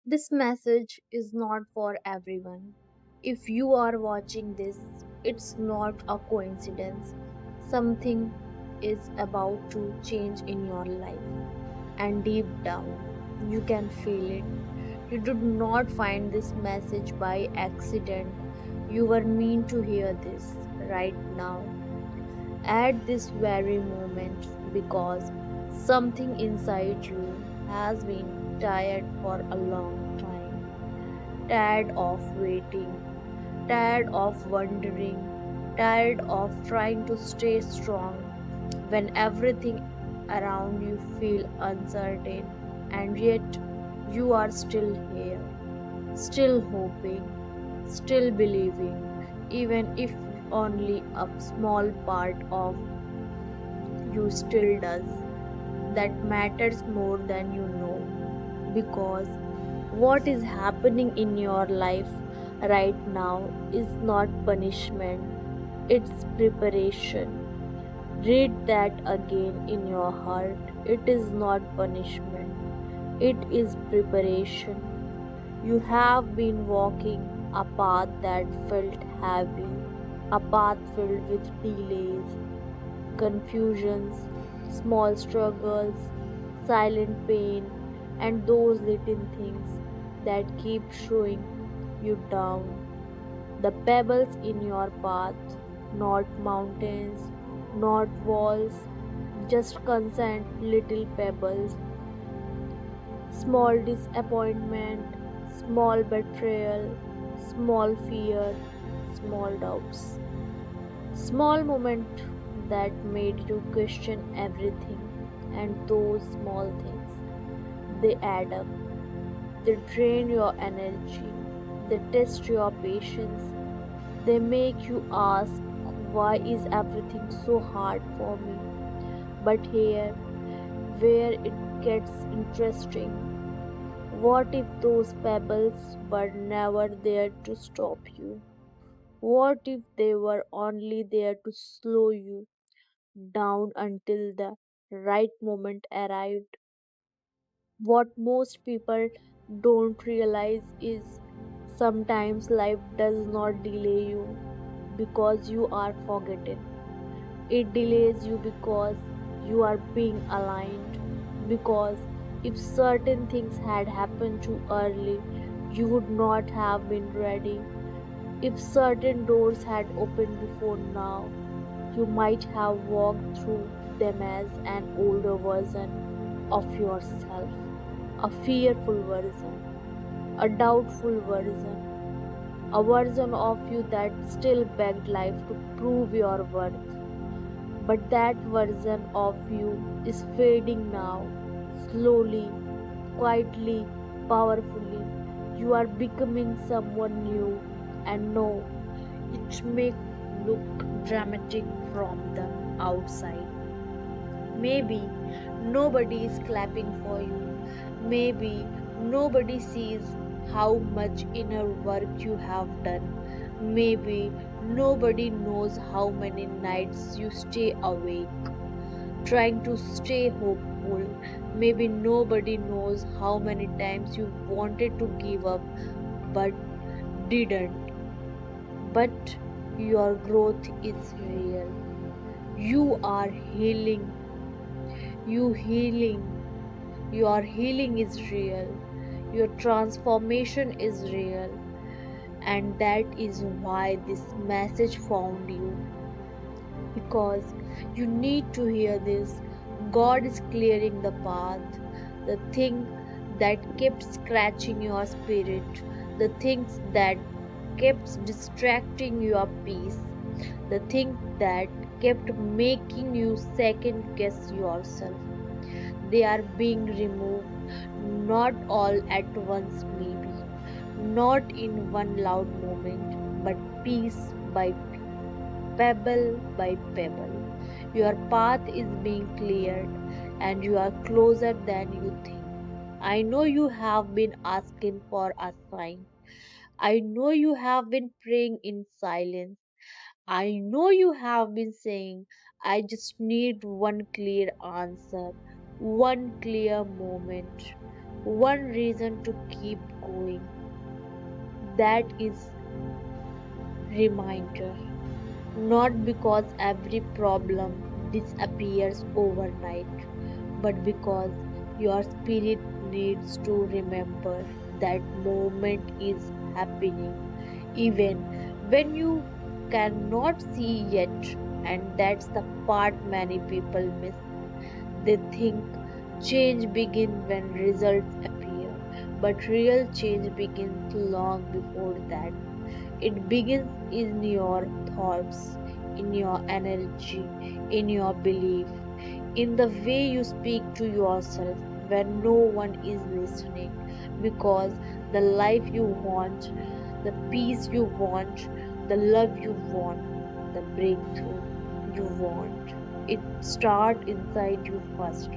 This message is not for everyone. If you are watching this, it's not a coincidence. Something is about to change in your life, and deep down, you can feel it. You did not find this message by accident. You were meant to hear this right now, at this very moment, because something inside you has been tired for a long time, tired of waiting, tired of wondering, tired of trying to stay strong when everything around you feel uncertain, and yet you are still here, still hoping, still believing, even if only a small part of you still does. That matters more than you know, because what is happening in your life right now is not punishment, it's preparation. Read that again in your heart. It is not punishment, it is preparation. You have been walking a path that felt heavy, a path filled with delays, confusions, small struggles, silent pain, and those little things that keep showing you down. The pebbles in your path, not mountains, not walls, just consent little pebbles, small disappointment, small betrayal, small fear, small doubts. Small moments that made you question everything, and those small things, they add up. They drain your energy, they test your patience, they make you ask, why is everything so hard for me? But here, where it gets interesting, what if those pebbles were never there to stop you? What if they were only there to slow you down until the right moment arrived? What most people don't realize is sometimes life does not delay you because you are forgotten. It delays you because you are being aligned. Because if certain things had happened too early, you would not have been ready. If certain doors had opened before now, you might have walked through them as an older version of yourself, a fearful version, a doubtful version, a version of you that still begged life to prove your worth. But that version of you is fading now, slowly, quietly, powerfully. You are becoming someone new, and no, it may look dramatic from the outside. Maybe nobody is clapping for you. Maybe nobody sees how much inner work you have done. Maybe nobody knows how many nights you stay awake trying to stay hopeful. Maybe nobody knows how many times you wanted to give up but didn't. But your growth is real. You are healing. You healing. Your healing is real. Your transformation is real. And that is why this message found you. Because you need to hear this. God is clearing the path. The thing that kept scratching your spirit, the things that kept distracting your peace, the things that kept making you second guess yourself. They are being removed, not all at once, maybe, not in one loud moment, but piece by piece, pebble by pebble. Your path is being cleared, and you are closer than you think. I know you have been asking for a sign. I know you have been praying in silence. I know you have been saying, I just need one clear answer, one clear moment. one reason to keep going. That is reminder. Not because every problem disappears overnight, but because your spirit needs to remember that moment is happening even when you cannot see yet. And that's the part many people miss. They think change begins when results appear, but real change begins long before that. It begins in your thoughts, in your energy, in your belief, in the way you speak to yourself when no one is listening. Because the life you want, the peace you want, the love you want, the breakthrough you want, it starts inside you first.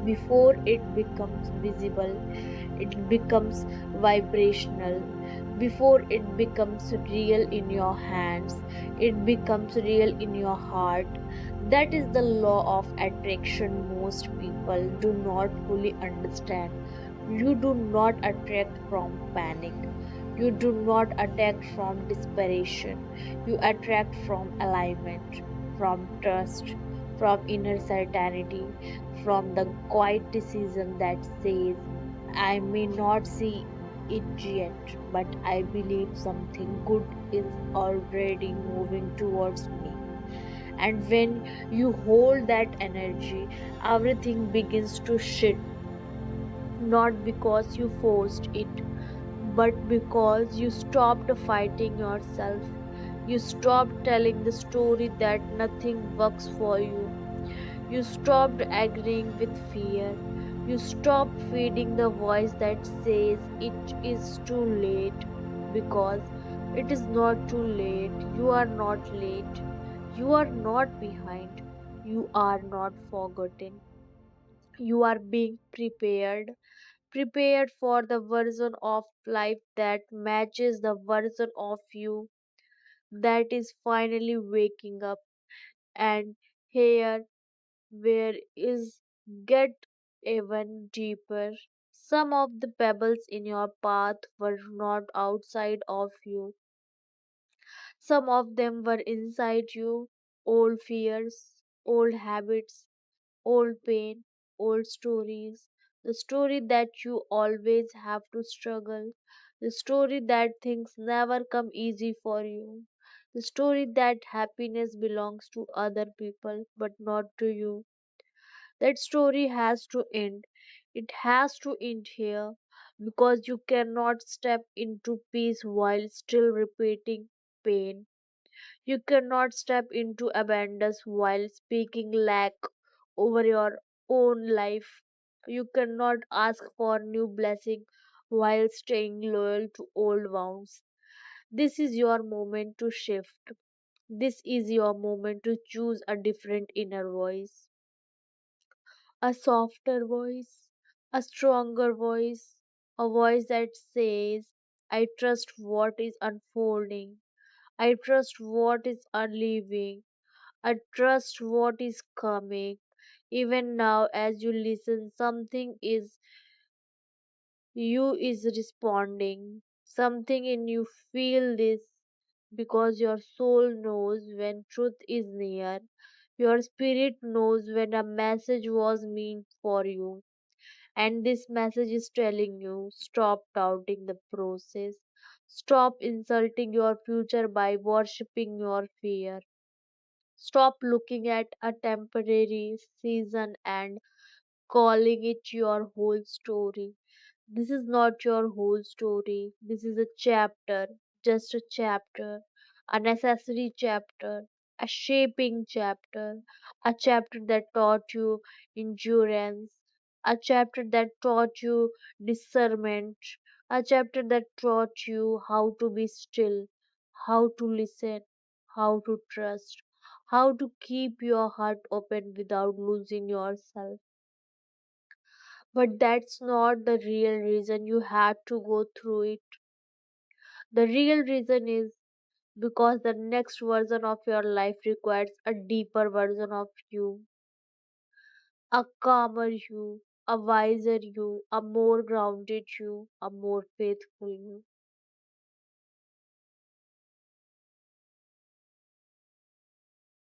Before it becomes visible, it becomes vibrational. Before it becomes real in your hands, it becomes real in your heart. That is the law of attraction most people do not fully understand. You do not attract from panic. You do not attract from desperation. You attract from alignment, from trust, from inner certainty, from the quiet decision that says, I may not see it yet, but I believe something good is already moving towards me. And when you hold that energy, everything begins to shift, not because you forced it, but because you stopped fighting yourself. You stopped telling the story that nothing works for you. You stopped agreeing with fear. You stopped feeding the voice that says it is too late, because it is not too late. You are not late. You are not behind. You are not forgotten. You are being prepared. Prepared for the version of life that matches the version of you that is finally waking up. And here where is get even deeper. Some of the pebbles in your path were not outside of you. Some of them were inside you. Old fears, old habits, old pain, old stories. The story that you always have to struggle. The story that things never come easy for you. The story that happiness belongs to other people but not to you. That story has to end. It has to end here, because you cannot step into peace while still repeating pain. You cannot step into abundance while speaking lack over your own life. You cannot ask for new blessing while staying loyal to old wounds. This is your moment to shift. This is your moment to choose a different inner voice. A softer voice, a stronger voice, a voice that says, I trust what is unfolding, I trust what is unleaving, I trust what is coming. Even now, as you listen, something is you is responding. Something in you feel this, because your soul knows when truth is near. Your spirit knows when a message was meant for you. And this message is telling you, stop doubting the process. Stop insulting your future by worshipping your fear. Stop looking at a temporary season and calling it your whole story. This is not your whole story. This is a chapter, just a chapter, a necessary chapter, a shaping chapter, a chapter that taught you endurance, a chapter that taught you discernment, a chapter that taught you how to be still, how to listen, how to trust, how to keep your heart open without losing yourself. But that's not the real reason you had to go through it. The real reason is because the next version of your life requires a deeper version of you, a calmer you, a wiser you, a more grounded you, a more faithful you.